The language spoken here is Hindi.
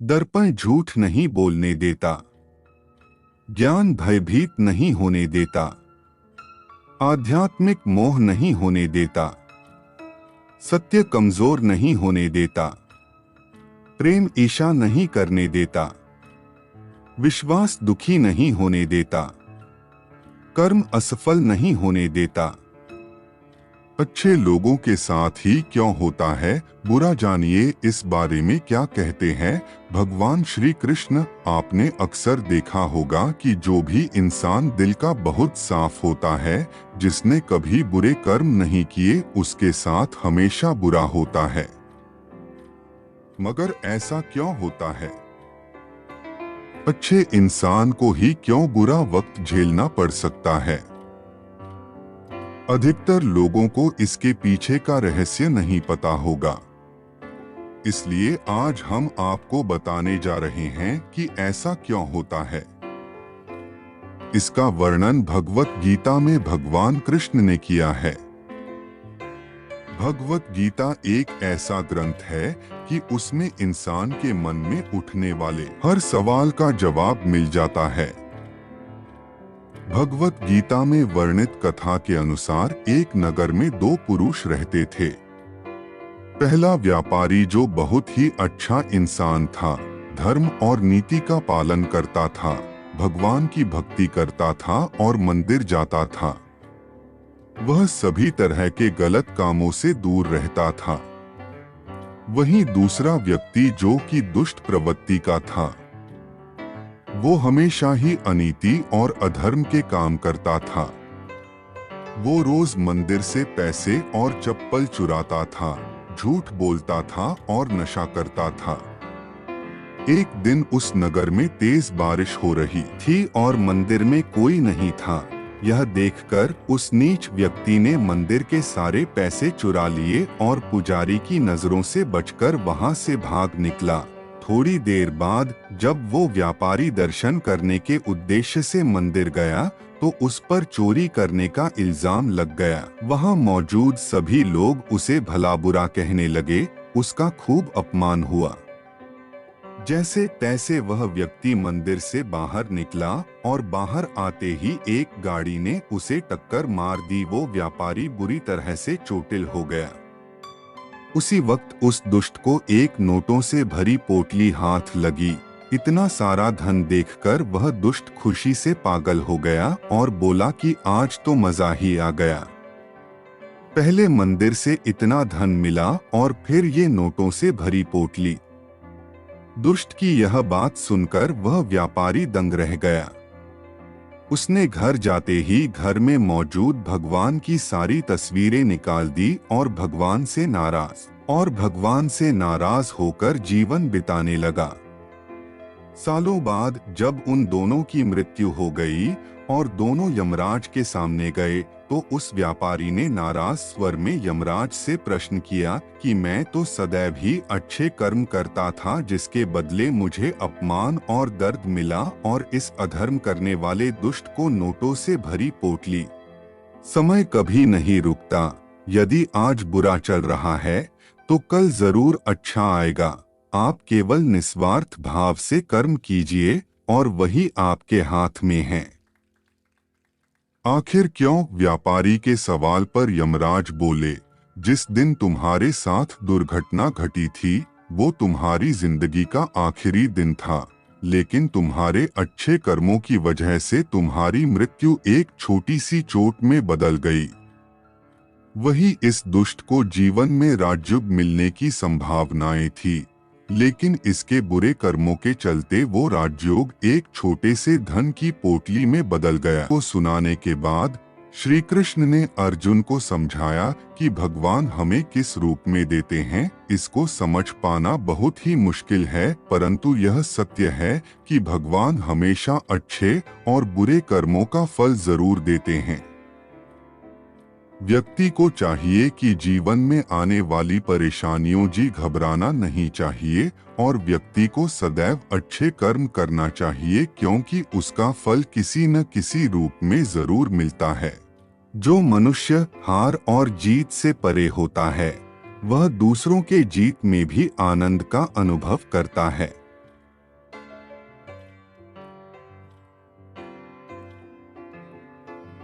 दर्पण झूठ नहीं बोलने देता, ज्ञान भयभीत नहीं होने देता, आध्यात्मिक मोह नहीं होने देता, सत्य कमजोर नहीं होने देता, प्रेम ईर्ष्या नहीं करने देता, विश्वास दुखी नहीं होने देता, कर्म असफल नहीं होने देता। अच्छे लोगों के साथ ही क्यों होता है बुरा, जानिए इस बारे में क्या कहते हैं भगवान श्री कृष्ण। आपने अक्सर देखा होगा कि जो भी इंसान दिल का बहुत साफ होता है, जिसने कभी बुरे कर्म नहीं किए, उसके साथ हमेशा बुरा होता है। मगर ऐसा क्यों होता है? अच्छे इंसान को ही क्यों बुरा वक्त झेलना पड़ सकता है? अधिकतर लोगों को इसके पीछे का रहस्य नहीं पता होगा। इसलिए आज हम आपको बताने जा रहे हैं कि ऐसा क्यों होता है। इसका वर्णन भगवत गीता में भगवान कृष्ण ने किया है। भगवत गीता एक ऐसा ग्रंथ है कि उसमें इंसान के मन में उठने वाले हर सवाल का जवाब मिल जाता है। भगवत गीता में वर्णित कथा के अनुसार एक नगर में दो पुरुष रहते थे। पहला व्यापारी जो बहुत ही अच्छा इंसान था, धर्म और नीति का पालन करता था, भगवान की भक्ति करता था और मंदिर जाता था। वह सभी तरह के गलत कामों से दूर रहता था। वहीं दूसरा व्यक्ति जो कि दुष्ट प्रवृत्ति का था, वो हमेशा ही अनीति और अधर्म के काम करता था। वो रोज मंदिर से पैसे और चप्पल चुराता था, झूठ बोलता था और नशा करता था। एक दिन उस नगर में तेज बारिश हो रही थी और मंदिर में कोई नहीं था। यह देखकर उस नीच व्यक्ति ने मंदिर के सारे पैसे चुरा लिए और पुजारी की नजरों से बचकर वहां से भाग निकला। थोड़ी देर बाद जब वो व्यापारी दर्शन करने के उद्देश्य से मंदिर गया तो उस पर चोरी करने का इल्जाम लग गया। वहां मौजूद सभी लोग उसे भला बुरा कहने लगे। उसका खूब अपमान हुआ। जैसे तैसे वह व्यक्ति मंदिर से बाहर निकला और बाहर आते ही एक गाड़ी ने उसे टक्कर मार दी। वो व्यापारी बुरी तरह से चोटिल हो गया। उसी वक्त उस दुष्ट को एक नोटों से भरी पोटली हाथ लगी। इतना सारा धन देखकर वह दुष्ट खुशी से पागल हो गया और बोला कि आज तो मजा ही आ गया। पहले मंदिर से इतना धन मिला और फिर ये नोटों से भरी पोटली। दुष्ट की यह बात सुनकर वह व्यापारी दंग रह गया। उसने घर जाते ही घर में मौजूद भगवान की सारी तस्वीरें निकाल दी और भगवान से नाराज होकर जीवन बिताने लगा। सालों बाद जब उन दोनों की मृत्यु हो गई और दोनों यमराज के सामने गए तो उस व्यापारी ने नाराज स्वर में यमराज से प्रश्न किया कि मैं तो सदैव ही अच्छे कर्म करता था, जिसके बदले मुझे अपमान और दर्द मिला, और इस अधर्म करने वाले दुष्ट को नोटों से भरी पोटली। समय कभी नहीं रुकता। यदि आज बुरा चल रहा है तो कल जरूर अच्छा आएगा। आप केवल निस्वार्थ भाव से कर्म कीजिए और वही आपके हाथ में है। आखिर क्यों? व्यापारी के सवाल पर यमराज बोले, जिस दिन तुम्हारे साथ दुर्घटना घटी थी वो तुम्हारी जिंदगी का आखिरी दिन था, लेकिन तुम्हारे अच्छे कर्मों की वजह से तुम्हारी मृत्यु एक छोटी सी चोट में बदल गई। वही इस दुष्ट को जीवन में राजयोग मिलने की संभावनाएं थी, लेकिन इसके बुरे कर्मों के चलते वो राजयोग एक छोटे से धन की पोटली में बदल गया। को सुनाने के बाद श्री कृष्ण ने अर्जुन को समझाया कि भगवान हमें किस रूप में देते हैं इसको समझ पाना बहुत ही मुश्किल है, परंतु यह सत्य है कि भगवान हमेशा अच्छे और बुरे कर्मों का फल जरूर देते हैं। व्यक्ति को चाहिए कि जीवन में आने वाली परेशानियों जी घबराना नहीं चाहिए और व्यक्ति को सदैव अच्छे कर्म करना चाहिए, क्योंकि उसका फल किसी न किसी रूप में जरूर मिलता है। जो मनुष्य हार और जीत से परे होता है वह दूसरों के जीत में भी आनंद का अनुभव करता है।